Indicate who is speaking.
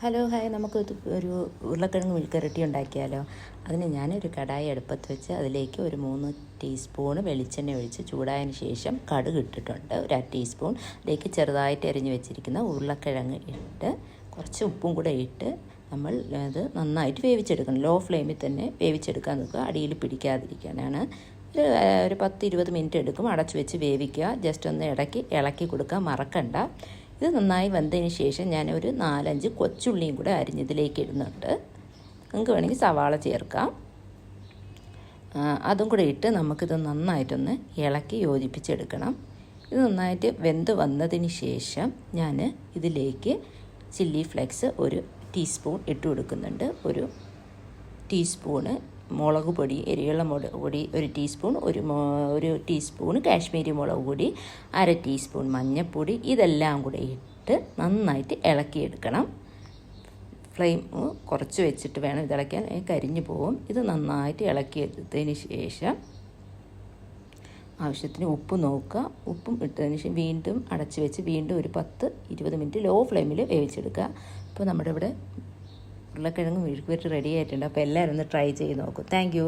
Speaker 1: Hello hi, നമുക്ക് ഒരു ഉരുളക്കിഴങ്ങ് മെഴുക്കുവരട്ടി ഉണ്ടാക്കിയാലോ. അതിന് ഞാനൊരു കടായി അടുപ്പത്ത് വെച്ച് അതിലേക്ക് ഒരു 3 ടീസ്പൂണ് വെളിച്ചെണ്ണ ഒഴിച്ച് ചൂടായതിന് ശേഷം കടുക് ഇട്ടിട്ടുണ്ട്. ഒരു 1/2 ടീസ്പൂൺ. അതിലേക്ക് ചെറുതായിട്ട് അരിഞ്ഞ് വെച്ചിരിക്കുന്ന ഉരുളക്കിഴങ്ങ് ഇട്ട് കുറച്ച് ഉപ്പും കൂടെ ഇട്ട് നമ്മൾ അത് നന്നായിട്ട് വേവിച്ചെടുക്കണം. ലോ ഫ്ലെയിമിൽ തന്നെ വേവിച്ചെടുക്കാൻ നോക്കുക, അടിയിൽ പിടിക്കാതിരിക്കാനാണ്. ഒരു 10-20 മിനിറ്റ് എടുക്കും. അടച്ചു വെച്ച് വേവിക്കുക. ജസ്റ്റ് ഒന്ന് ഇളക്കി കൊടുക്കുക, മറക്കണ്ട. ഇത് നന്നായി വെന്തതിന് ശേഷം ഞാൻ ഒരു 4-5 കൊച്ചുള്ളിയും കൂടെ അരിഞ്ഞതിലേക്ക് ഇടുന്നുണ്ട്. നിങ്ങൾക്ക് വേണമെങ്കിൽ സവാള ചേർക്കാം. അതും കൂടെ ഇട്ട് നമുക്കിത് നന്നായിട്ടൊന്ന് ഇളക്കി യോജിപ്പിച്ചെടുക്കണം. ഇത് നന്നായിട്ട് വെന്ത് വന്നതിന് ശേഷം ഞാൻ ഇതിലേക്ക് ചില്ലി ഫ്ലേക്സ് 1 ടീസ്പൂൺ ഇട്ട് കൊടുക്കുന്നുണ്ട്. 1 ടീസ്പൂണ് മുളക് പൊടി, എരിയുള്ള മുളക് പൊടി 1 ടീസ്പൂൺ, ഒരു ടീസ്പൂൺ കാശ്മീരി മുളക് പൊടി, 1/2 ടീസ്പൂൺ മഞ്ഞൾപ്പൊടി, ഇതെല്ലാം കൂടെ ഇട്ട് നന്നായിട്ട് ഇളക്കിയെടുക്കണം. ഫ്ലെയിം കുറച്ച് വെച്ചിട്ട് വേണം ഇത് ഇളക്കാൻ, കരിഞ്ഞു പോകും. ഇത് നന്നായിട്ട് ഇളക്കിയെടുത്തതിന് ശേഷം ആവശ്യത്തിന് ഉപ്പ് നോക്കുക. ഉപ്പും ഇട്ടതിന് ശേഷം വീണ്ടും അടച്ച് വെച്ച് വീണ്ടും ഒരു 10-20 മിനിറ്റ് ലോ ഫ്ലെയിമിൽ വേവിച്ചെടുക്കുക. അപ്പോൾ നമ്മുടെ ഇവിടെ ഉരുളക്കിഴങ്ങ് മെഴുക്കുവരട്ടി റെഡി ആയിട്ടുണ്ട്. അപ്പോൾ എല്ലാവരും ഒന്ന് ട്രൈ ചെയ്ത് നോക്കൂ. Thank you.